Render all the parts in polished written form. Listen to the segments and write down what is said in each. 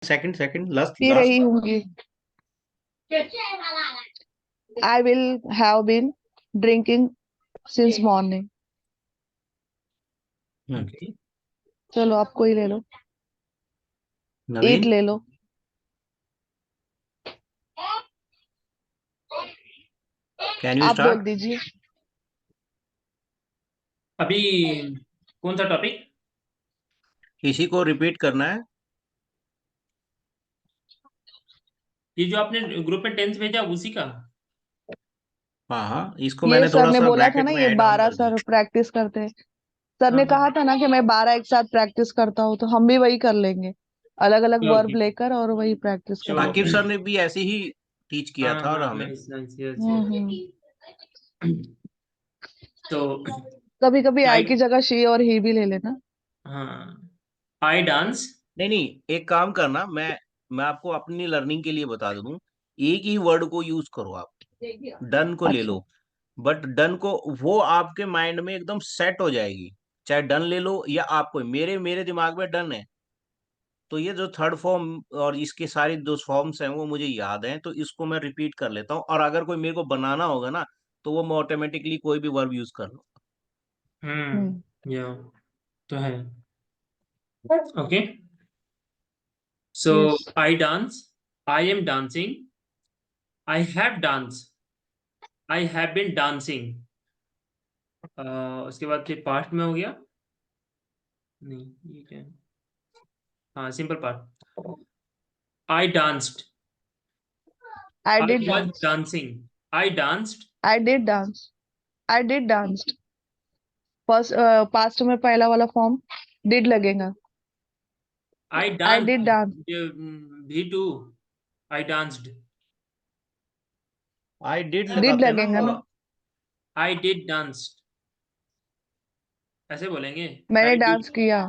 Second second last पी रही last. होंगी। I will have been drinking since morning. Okay चलो आप कोई ले लो। ईट नवीन ले लो। कैन यू आप बोल स्टार्ट। दीजिए। अभी कौन सा टॉपिक? इसी को रिपीट करना है। ये जो आपने ग्रुप में टेंस भेजा उसी का? हाँ हाँ, इसको ये मैंने सर थोड़ा ने सा बोला था ब्रैकेट ना, में ये ऐड ऑन 12 कर दिया। सर प्रैक्टिस करते हैं। सर हाँ ने हाँ कहा था ना कि मैं 12 एक साथ प्रैक्टिस करता हूँ, तो हम भी वही कर लेंगे। अलग अलग वर्ब ओके लेकर और वही प्रैक्टिस कर श्योर। आकिब लेंगे। सर ने भी ऐसे ही टीच किया हाँ था और हाँ हमें। नाइस नाइस यस हम्म। यस। तो कभी कभी आई आई की जगह शी और ही भी ले लेना। हाँ आई डांस। नहीं नहीं, एक काम करना, मैं आपको अपनी लर्निंग के लिए बता दूं। एक ही वर्ड को यूज करो आप। डन को ले अच्छा। लो। बट डन को वो आपके माइंड में एकदम सेट हो जाएगी। चाहे डन ले लो या आपको, मेरे मेरे दिमाग में डन है। तो ये जो थर्ड फॉर्म और इसके सारे जो फॉर्म्स हैं वो मुझे याद हैं, तो इसको मैं रिपीट कर लेता हूँ, और अगर कोई मेरे को बनाना होगा ना, तो वो मैं ऑटोमेटिकली कोई भी वर्ब यूज कर लूँ। हम्म। या तो है। Okay so yes. I dance, I am dancing, I have dance, I have been dancing. उसके बाद फिर पास्ट में हो गया। नहीं ये क्या है? हाँ simple part. I danced, I I did was dance. Dancing, I danced, I did dance. I did danced. First past में पहला वाला फॉर्म डिड लगेगा। I I dance. Did dance. भी two, I danced, I did did लगाते हैं ना लगेगा वो। ना। आई डिड डांस, ऐसे बोलेंगे। मैंने आई डिड। डांस किया।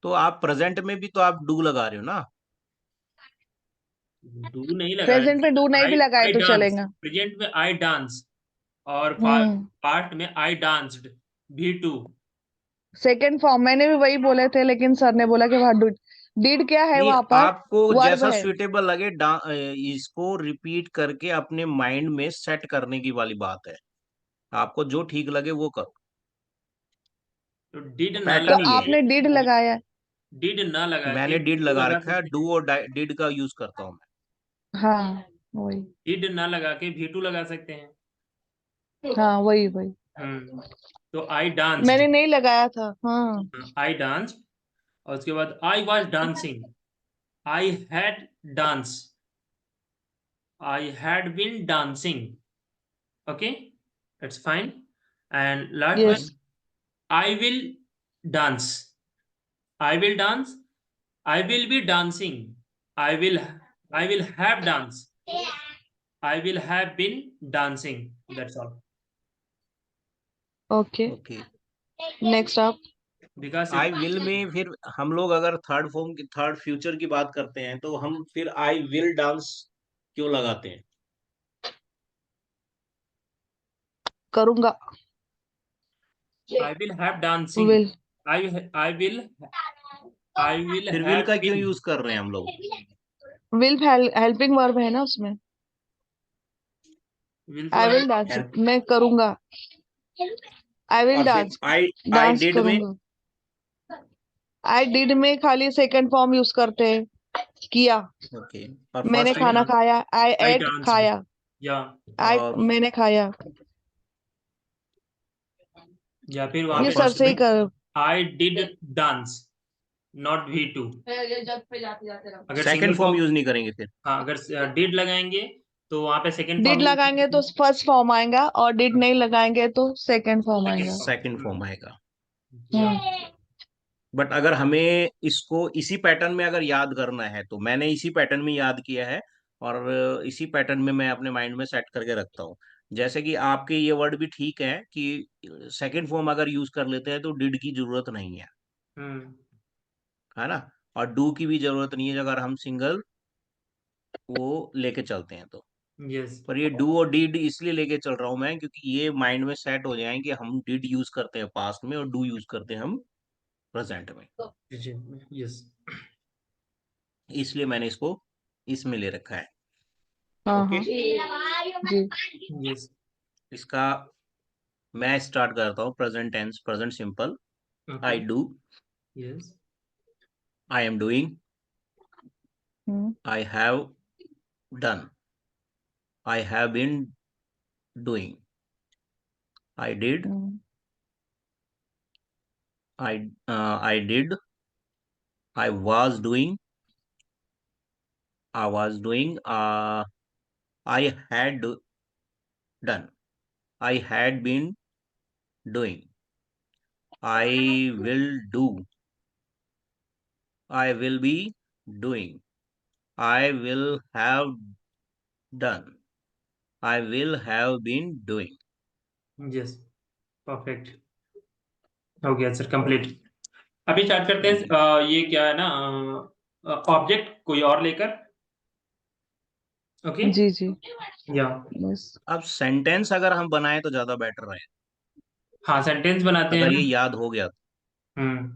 तो आप प्रेजेंट में भी तो आप डू लगा रहे हो ना। डू नहीं लगा प्रेजेंट में डू नहीं आई भी लगाए आई तो डांस, चलेगा। प्रेजेंट में आई डांस, और हम्म। पार्ट में आई डांस्ड, भी टू। सेकेंड फॉर्म मैंने भी वही बोले थे, लेकिन सर ने बोला कि वहां डिड क्या है नहीं, वहां पर। आपको वर्ब जैसा है। सुइटेबल लगे इसको रिपीट करके अपने माइंड में सेट करने की वाली बात है। आपको जो ठीक लगे वो करो। तो डिड ना तो पैटर्न ही है। आपने डिड लगाया। डिड ना लगा के मैंने डिड भी टू लगा लगा रखा है, सकते डू हैं। और डिड का यूज करता हूँ मैं। हाँ वही। डिड ना लगा के भी टू लगा सकते हैं। हाँ वही वही। तो आई डांस्ड, मैंने नहीं लगाया था। हाँ। आई डांस्ड, और उसके बाद I was dancing, I had dance, I had been dancing. Okay it's fine. And last one, yes. Hmm. I will dance, I will dance, I will be dancing, I will I will have dance, I will have been dancing. That's all. Okay. Okay. Next आप। Because I will में फिर हम लोग अगर third form की, third future की बात करते हैं, तो हम फिर आई विल डांस क्यों लगाते हैं। करूंगा। आई will have dancing, will. I will, I will फिर विल हैव का क्यों बीन। यूज कर रहे हैं हम लोग। विल हेल्पिंग वर्ब है ना उसमें। विल तो आई है। Will dance. हेल्प। मैं करूंगा। आई विल और फिर dance. I I dance did में। करूंगा। आई डिड में खाली सेकंड फॉर्म यूज करते हैं। किया। ओके। और मैंने फर्स्ट आई में। खाना खाया। आई आई एट डांस्ड, खाया। या आई और मैंने खाया। फिर वहां और ये पे सर फर्स्ट से ही में। कर। I did dance, not V two. अगर second single form form, use नहीं करेंगे फिर। हाँ अगर डिड लगाएंगे तो वहां पे सेकंड डिड फॉर्म यूज लगाएंगे तो फर्स्ट फॉर्म आएगा, और डिड नहीं लगाएंगे तो सेकंड फॉर्म सेकंड आएगा। Second form. फॉर्म आएगा। या हम्म। बट अगर हमें इसको इसी पैटर्न में अगर याद करना है, तो मैंने इसी पैटर्न में याद किया है। और इसी पैटर्न में मैं अपने माइंड में सेट करके रखता हूँ। जैसे कि आपके ये वर्ड भी ठीक है कि सेकंड फॉर्म अगर यूज कर लेते हैं तो डिड की जरूरत नहीं है। हम्म है ना। और डू की भी जरूरत नहीं है अगर हम सिंगल वो लेके चलते हैं तो। यस पर ये डू और डिड इसलिए लेके चल रहा हूं मैं, क्योंकि ये माइंड में सेट हो जाए कि हम डिड यूज करते हैं पास्ट में और डू यूज करते हैं हम प्रेजेंट में। यस। इसलिए मैंने इसको इसमें ले रखा है। हाँ ओके, हाँ जी Yes. इसका मैं स्टार्ट करता हूँ। Present tense, present simple. I Okay. Do, Yes. I am doing, hmm I have done, I have been doing, I did, hmm I did, I was doing, I was doing, I had done, I had been doing, I will do, I will be doing, I will have done, I will have been doing. Yes. Perfect. हो गया sir, complete. अभी start करते हैं। Thank you. ये क्या है ना, object कोई और लेकर। ओके। जी जी या बस अब सेंटेंस अगर हम बनाए तो ज्यादा बेटर है, हाँ, सेंटेंस बनाते हैं अगर ये ना। याद हो गया तो। हम्म।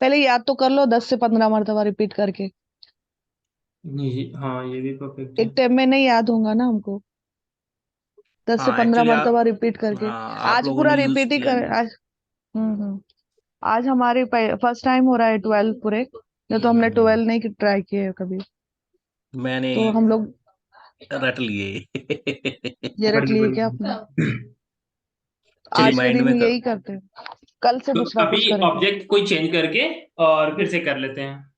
पहले याद तो कर लो 10 से 15 मरतबा रिपीट करके। हाँ, ये भी परफेक्ट है। एक टाइम में नहीं याद होगा ना हमको, दस से हाँ पंद्रह एक्चुअली मरतबा रिपीट करके। हाँ, आप आज लोगों पूरा ने यूज रिपीट ही किया कर नहीं। आज। आज हमारे फर्स्ट टाइम हो रहा है 12 पूरे, नहीं तो हमने हम्म, 12 नहीं ट्राई किए हैं कभी। मैंने तो हम लोग रट लिए। ये रट बढ़िया लिए क्या अपने? बढ़िया। चलिए, आज के माइंड दिन में यही करते हैं, कल से तो दूसरा अभी कुछ करेंगे। ऑब्जेक्ट कोई चेंज करके और फिर से कर लेते हैं।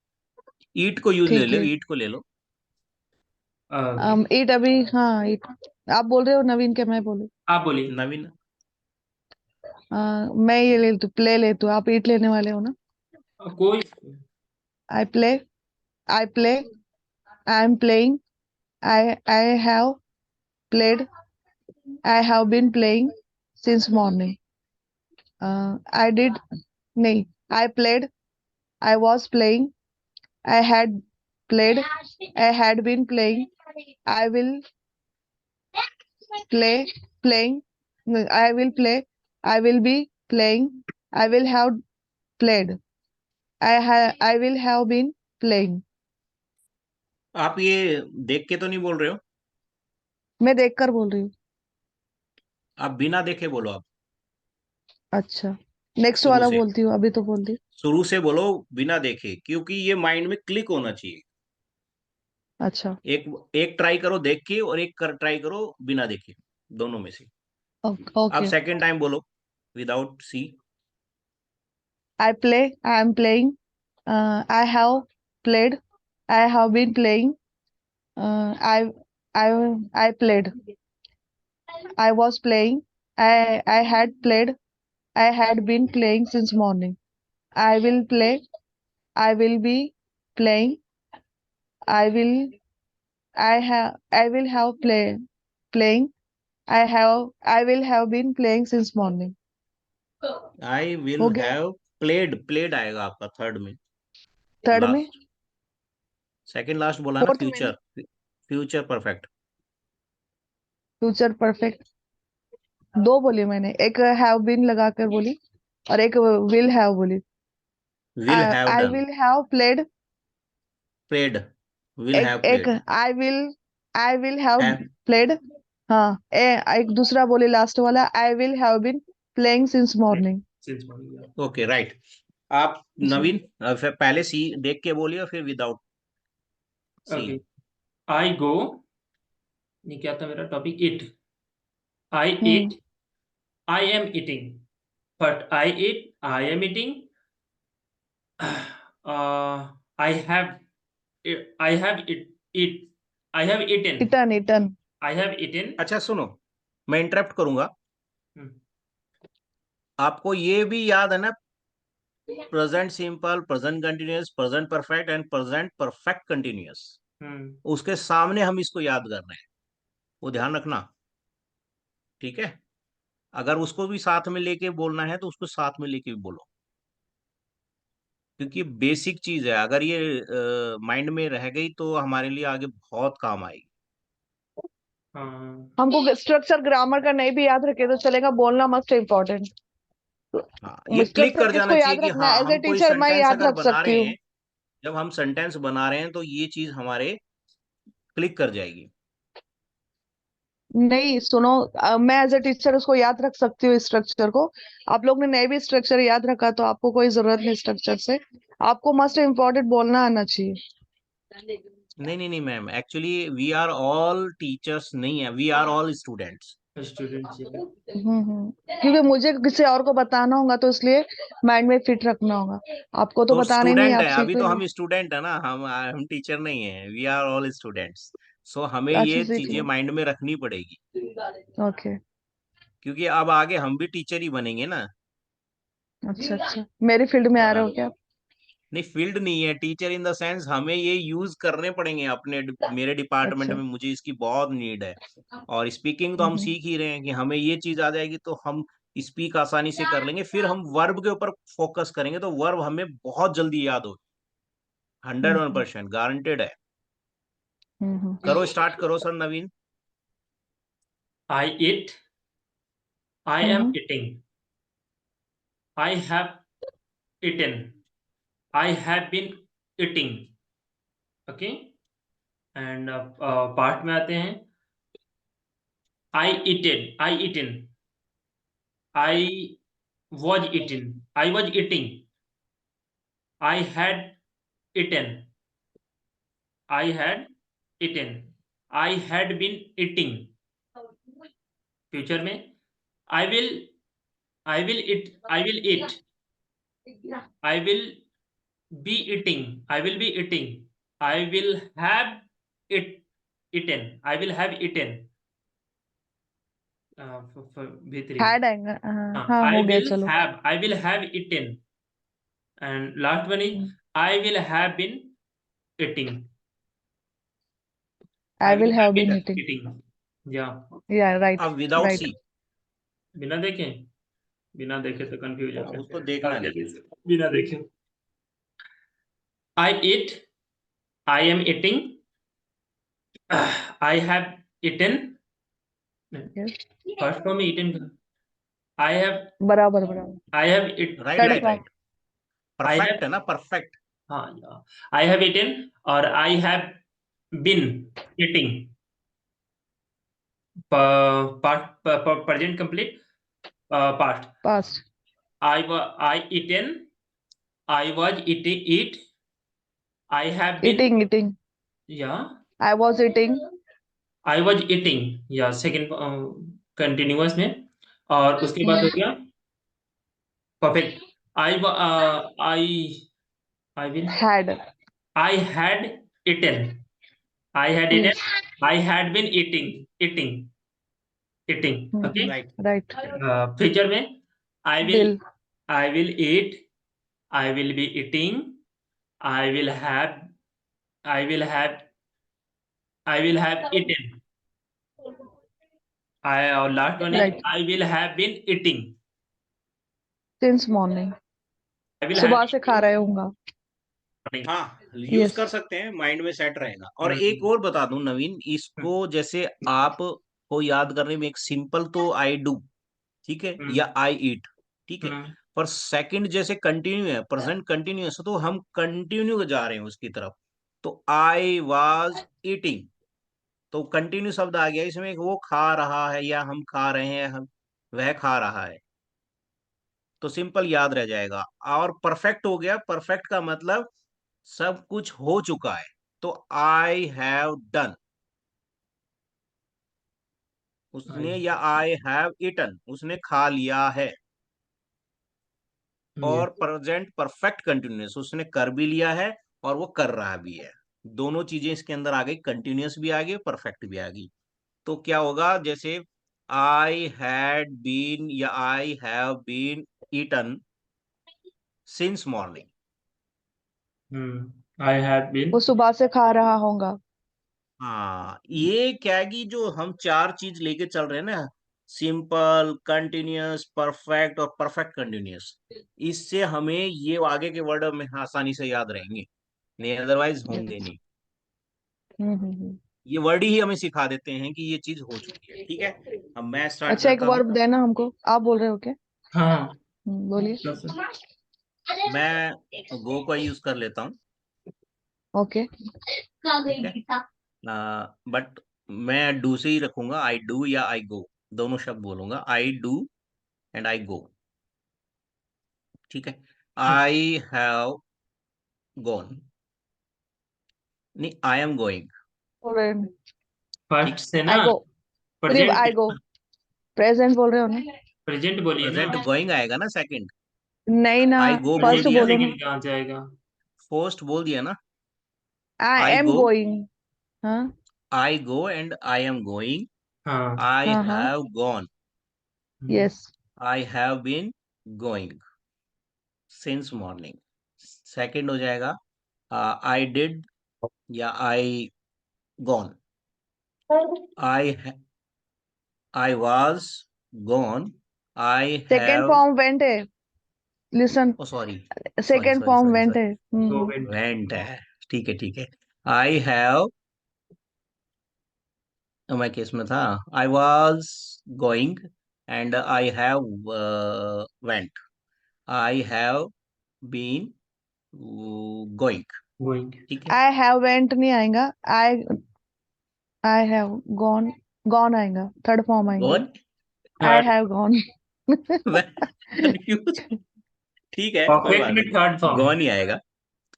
ईट को यूज ले ठीक लो, है। ईट को ले लो। ओके। ईट अभी, हाँ ईट आप बोल रहे हो नवीन के मैं बोलूं? आप बोलिए। नवीन, मैं ये ले लेती, प्ले लेती हूँ, आप ईट लेने वाले हो ना? कोई। I play, I play, I am playing, I have played, I have been playing since morning. I did, नहीं, I played, I was playing, I had played, I had been playing, I will play playing, I will play, I will be playing, I will have played, I will have been playing. आप ये देख के तो नहीं बोल रहे हो? मैं देखकर बोल रही हूँ। आप बिना देखे बोलो। आप अच्छा, नेक्स्ट शुरू वाला से, बोलती हूँ, अभी तो बोल दी। शुरू से बोलो बिना देखे, क्योंकि ये माइंड में क्लिक होना चाहिए। अच्छा एक एक ट्राई करो देख के, और एक कर ट्राई करो बिना देखे, दोनों में से। अब ओके। सेकंड टाइम बोलो without see. I play, I am playing, I have played, I have been playing, I I I played, I was playing, I had played, I had been playing since morning, I will play, I will be playing, I will I will have playing, I will have been playing since morning. I will हो गया। Have played, played आएगा आपका third में, third में, last. Second last बोला ना, fourth में नहीं। Future, future perfect. Future perfect दो बोली मैंने, एक हैव बीन लगाकर बोली और एक विल हैव बोली। Will have I done, will have played, played, will एक हैव एक played, I will have have, played. हाँ, एक दूसरा बोली लास्ट वाला, I will have been playing since morning. Since morning. Okay right. आप जी नवीन, फिर पहले सी देख के बोलिए और फिर without okay. Seeing. I go. ये क्या था मेरा topic? It. I hmm eat, I am eating, but I eat, I am eating, I have, I have it, I have eaten, eaten eaten. I have eaten. अच्छा सुनो, मैं interrupt करूंगा। आपको ये भी याद है ना, present simple, present continuous, present perfect and present perfect continuous, उसके सामने हम इसको याद कर रहे हैं, वो ध्यान रखना। ठीक है, अगर उसको भी साथ में लेके बोलना है तो उसको साथ में लेके भी बोलो, क्योंकि बेसिक चीज है। अगर ये माइंड में रह गई तो हमारे लिए आगे बहुत काम आएगी। हाँ। हमको स्ट्रक्चर ग्रामर का नहीं भी याद रखे तो चलेगा, बोलना मस्ट इम्पोर्टेंट। हाँ, ये क्लिक स्ट्रक्चर कर जाना किसको चाहिए याद कि रखना हाँ, है? एज ए हम कोई टीचर मैं सेंटेंस याद अगर रख बना सकती रहे हूँ। हैं, जब हम सेंटेंस बना रहे हैं तो ये चीज हमारे क्लिक कर जाएगी। नहीं सुनो, मैं एज अ टीचर उसको याद रख सकती हूँ स्ट्रक्चर को। आप लोग ने नहीं भी स्ट्रक्चर याद रखा तो आपको कोई जरूरत नहीं स्ट्रक्चर से। आपको मस्ट इम्पोर्टेंट बोलना आना चाहिए। नहीं नहीं नहीं ma'am, actually we are all teachers नहीं है, we are all students. Students. क्योंकि मुझे किसी और को बताना होगा तो इसलिए माइंड में फिट रखना होगा। आपको तो तो बताना ही नहीं है, स्टूडेंट आप है, सीख अभी भी तो लो। हम स्टूडेंट है ना, हम टीचर नहीं है, वी आर ऑल स्टूडेंट्स। सो हमें अच्छा ये सीख चीजें लो। माइंड में रखनी पड़ेगी, ओके। क्योंकि अब आगे हम भी टीचर ही बनेंगे ना। अच्छा अच्छा, मेरी फील्ड में आ रहे हाँ, हो क्या? नहीं फील्ड नहीं है, टीचर इन द सेंस हमें ये यूज करने पड़ेंगे अपने मेरे डिपार्टमेंट अच्छा। में मुझे इसकी बहुत नीड है। और स्पीकिंग तो हम हम्म। सीख ही रहे हैं कि हमें ये चीज आ जाएगी तो हम स्पीक आसानी से कर लेंगे, फिर हम वर्ब के ऊपर फोकस करेंगे तो वर्ब हमें बहुत जल्दी याद हो। 101% गारंटेड है। हम्म। करो, स्टार्ट करो sir Naveen. I eat. I am hmm. eating. I have eaten. I have been eating. Okay. And part में आते हैं. I eaten. I eaten. I was eaten. I was eating. I had eaten. I had eaten. I had been eating. Future में I will. I will eat. I will eat. I will be eating. I will be eating. I will have it eaten. I will have eaten. B3. Had आएगा, हाँ हाँ, I हो गया will चलो। have. I will have eaten. And last one is I will have been eating. I I will will have have been been eating. eating. Yeah. या right. अब without right. See. बिना देखे. बिना देखे तो कंफ्यूज हो उसको गए. देखना नहीं है। बिना देखे. I eat. I am eating. I have eaten. First form eaten. I have. बराबर बराबर। I have it. Right third right form. Right. I perfect have. है ना, परफेक्ट। हाँ. I have eaten और I have been eating. Present complete. Past. Past. I eaten. I was eating. Eat. I have been. Eating eating. Yeah. I was eating. I was eating. या second continuous में. और उसके बाद हो गया perfect. I I will. Had. I had eaten. I had eaten. I had been eating. Okay. Right. Right. Future में I will. Will. I will eat. I will be eating. I will have. I will have. I will have eaten. Our last one is right. I will have been eating. Since morning. I will have सुबह से खा रहे होंगे। been हाँ, use yes. कर सकते हैं, mind में सेट रहेगा। और एक eating. और बता दूं नवीन, इसको जैसे आप को याद करने में एक सिंपल तो आई डू, ठीक है, या आई ईट, ठीक है। पर सेकंड जैसे कंटिन्यू है, प्रेजेंट कंटिन्यूअस, तो हम कंटिन्यू जा रहे हैं उसकी तरफ। तो आई वाज ईटिंग, तो कंटिन्यू शब्द आ गया इसमें, वो खा रहा है या हम खा रहे हैं, हम वह खा रहा है, तो सिंपल याद रह जाएगा। और परफेक्ट हो गया, परफेक्ट का मतलब सब कुछ हो चुका है, तो आई हैव डन उसने, या आई हैव ईटन उसने खा लिया है। Yeah. और प्रेजेंट परफेक्ट कंटिन्यूअस उसने कर भी लिया है और वो कर रहा भी है। दोनों चीजें इसके अंदर आ गई, कंटिन्यूअस भी आ गई, परफेक्ट भी आ गई। तो क्या होगा, जैसे आई हैड बीन या I have been eaten since morning. I have been. वो सुबह से खा रहा होगा। हाँ, ये क्या है कि जो हम चार चीज लेके चल रहे हैं ना, सिंपल, कंटिन्यूअस, परफेक्ट और परफेक्ट कंटिन्यूअस, इससे हमें ये आगे के वर्ड में आसानी से याद रहेंगे, नहीं अदरवाइज होंगे Yes. नहीं। हम्म। ये वर्ड ही हमें सिखा देते हैं कि ये चीज हो चुकी है, ठीक है। अब मैं स्टार्ट अच्छा, एक करता हूँ। वर्ब देना हमको, आप बोल रहे हो क्या? हाँ. बोलिए। Plus. मैं गो का यूज कर लेता हूँ। ओके ठीक है, बट मैं डू से ही रखूंगा, आई डू या आई गो, दोनों शब्द बोलूंगा, आई डू एंड आई गो। ठीक है, आई हैव गॉन, नहीं आई एम गोइंग। बोल रहे हैं फर्स्ट से ना आई गो, सिर्फ प्रेजेंट, आई गो, प्रेजेंट बोल रहे हो ना? प्रेजेंट बोलिए ना। प्रेजेंट गोइंग आएगा ना सेकंड, नहीं ना, आई गो बोल फर्स्ट दिया, बोलो ना। सेकंड कहाँ जाएगा? फर्स्ट बोल दिया ना, आई आई एम गो, गोइंग। हाँ I go and I am going, हाँ। आई हाँ हाँ, have gone, yes. I have been going since morning. Second हो जाएगा, आई डिड या I gone, I I was gone, I second have, form went है, listen. Oh sorry, sorry second sorry form sorry went sorry, है। Go went. Went है, ठीक है ठीक है। आई हैव, मैं किस में था, I was going and I have went, I have been going. Going. ठीक है, आई हैव वेंट नहीं आएगा, आई हैव गॉन, गॉन आएगा, थर्ड फॉर्म आएंगे। Gone, I third have gone. मैं कंफ्यूज। ठीक है कोई परफेक्ट बात में नहीं, थर्ड फॉर्म। गॉन ही आएगा,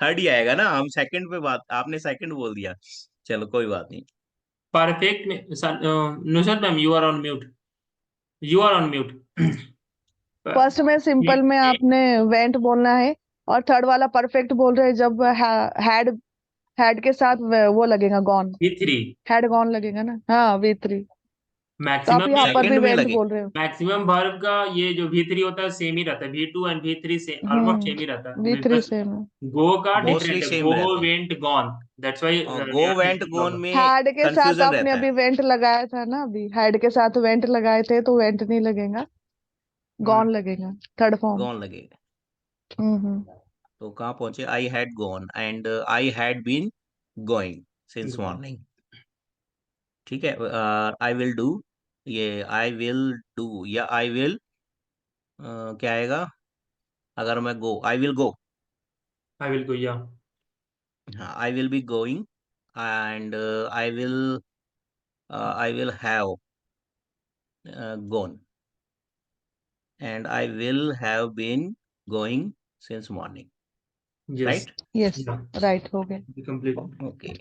थर्ड ही आएगा ना, हम सेकंड पे बात, आपने सेकंड बोल दिया, चलो कोई बात नहीं। परफेक्ट में Nusrat ma'am, you are on mute, you are on mute. First में सिंपल में आपने वेंट बोलना है, और थर्ड वाला परफेक्ट बोल रहे हैं जब हैड, हैड के साथ वो लगेगा गॉन, V3 हैड गॉन लगेगा ना। हाँ V3, तो आप मैक्सिमम यहाँ पर भी सेकंड में वेंट लगे, बोल रहे हो। मैक्सिमम वर्ब का ये जो V3 होता है सेम ही रहता है, V2 एंड V3 से ऑलमोस्ट सेम ही रहता है, V3 बस से में गो का मोस्टली डिफरेंट है, सेम गो रहते हैं, वेंट गॉन, दैट्स व्हाई और गो वेंट गोन में हैड के साथ कंफ्यूजन आपने रहता है। अभी वेंट लगाया था ना, अभी हैड के साथ वेंट लगाए थे, तो वेंट नहीं लगेगा, गॉन लगेगा, थर्ड फॉर्म। गॉन लगेगा, हम्म। तो कहाँ पहुंचे, I had gone and I had been going since morning. ठीक है, आई विल डू, ये आई विल डू या आई विल, क्या आएगा, अगर मैं गो, I will go, I will go, या हाँ I will be going and I will have gone and I will have been going since morning, yes, right. Yes, yeah right हो गए। Complete. Okay,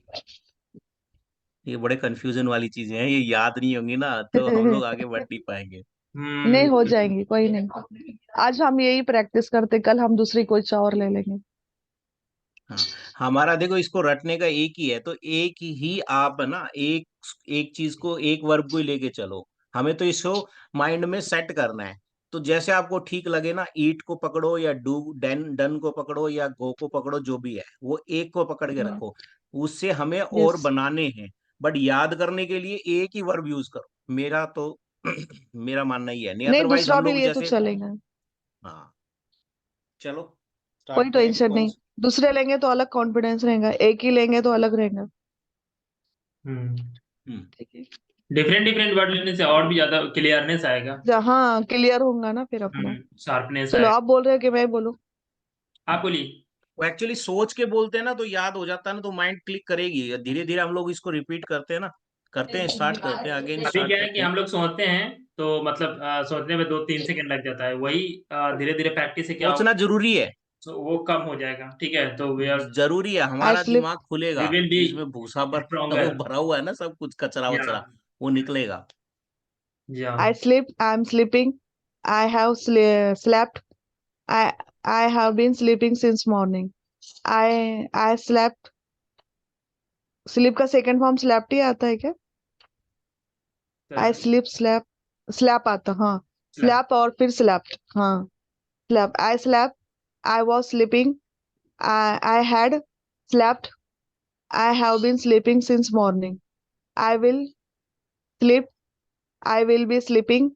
ये बड़े कंफ्यूजन वाली चीजें हैं, ये याद नहीं होंगी ना तो हम लोग आगे बढ़ नहीं पाएंगे। नहीं, हो बिल्कुल। जाएंगी, कोई नहीं। आज हम यही प्रैक्टिस करते, कल हम दूसरी कोई और ले लेंगे। हाँ, हमारा देखो इसको रटने का एक ही है, तो एक ही आप है ना, एक एक चीज को, एक वर्ब को ही लेके चलो, हमें तो इसको माइंड में सेट करना है। तो जैसे आपको ठीक लगे ना, ईट को पकड़ो या डू, डन डन को पकड़ो या गो को पकड़ो, जो भी है वो एक को पकड़ के रखो, उससे हमें और यस, बनाने हैं, बट याद करने के लिए एक ही वर्ब यूज करो, मेरा तो मेरा मानना ही है, नहीं नहीं अदरवाइज दूसरा हम भी लोग लिए तो जैसे, चलेगा, हाँ चलो कोई स्टार्ट करें टेंशन कौन नहीं। सा। दूसरे लेंगे तो अलग कॉन्फिडेंस रहेगा, एक ही लेंगे तो अलग रहेगा। हम्म, ठीक है, डिफरेंट डिफरेंट वर्ड लेने से और भी ज्यादा क्लियरनेस आएगा, जहाँ क्लियर होगा ना फिर अपना। शार्पनेस चलो, आएगा। आप बोल रहे हो कि मैं बोलूं? आप बोलिए। वो एक्चुअली सोच के बोलते हैं ना तो याद हो जाता है ना, तो माइंड क्लिक करेगी, धीरे धीरे हम लोग इसको रिपीट करते हैं ना, करते हैं, स्टार्ट करते हैं, अगेन अभी स्टार्ट क्या है कि करते हैं। हम लोग सोचते हैं तो मतलब सोचने में 2-3 सेकंड लग जाता है, वही धीरे धीरे प्रैक्टिस से क्या होगा, सोचना जरूरी है, तो वो कम हो जाएगा। ठीक है, तो वी आर, जरूरी है, आई हमारा स्लिप, दिमाग वी खुलेगा, विल बी जिसमें भूसा भर वो स्ट्रोंगर। भरा हुआ है ना, सब कुछ कचरा या वचरा, वो निकलेगा। या I slip, I am sleeping, I have slept, I I have been sleeping since morning, I slept. Sleep का सेकंड फॉर्म स्लेप्ट ही आता है क्या? आई स्लीप, स्लैप, स्लैप आता, हाँ। स्लैप और फिर स्लैप्ड, हाँ। Slap, I slap, I was sleeping, I had slapped, I have been sleeping since morning, I will sleep, I will be sleeping,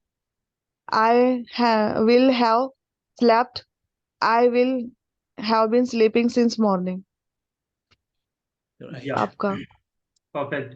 will have slept, I will have been sleeping since morning. या आपका perfect.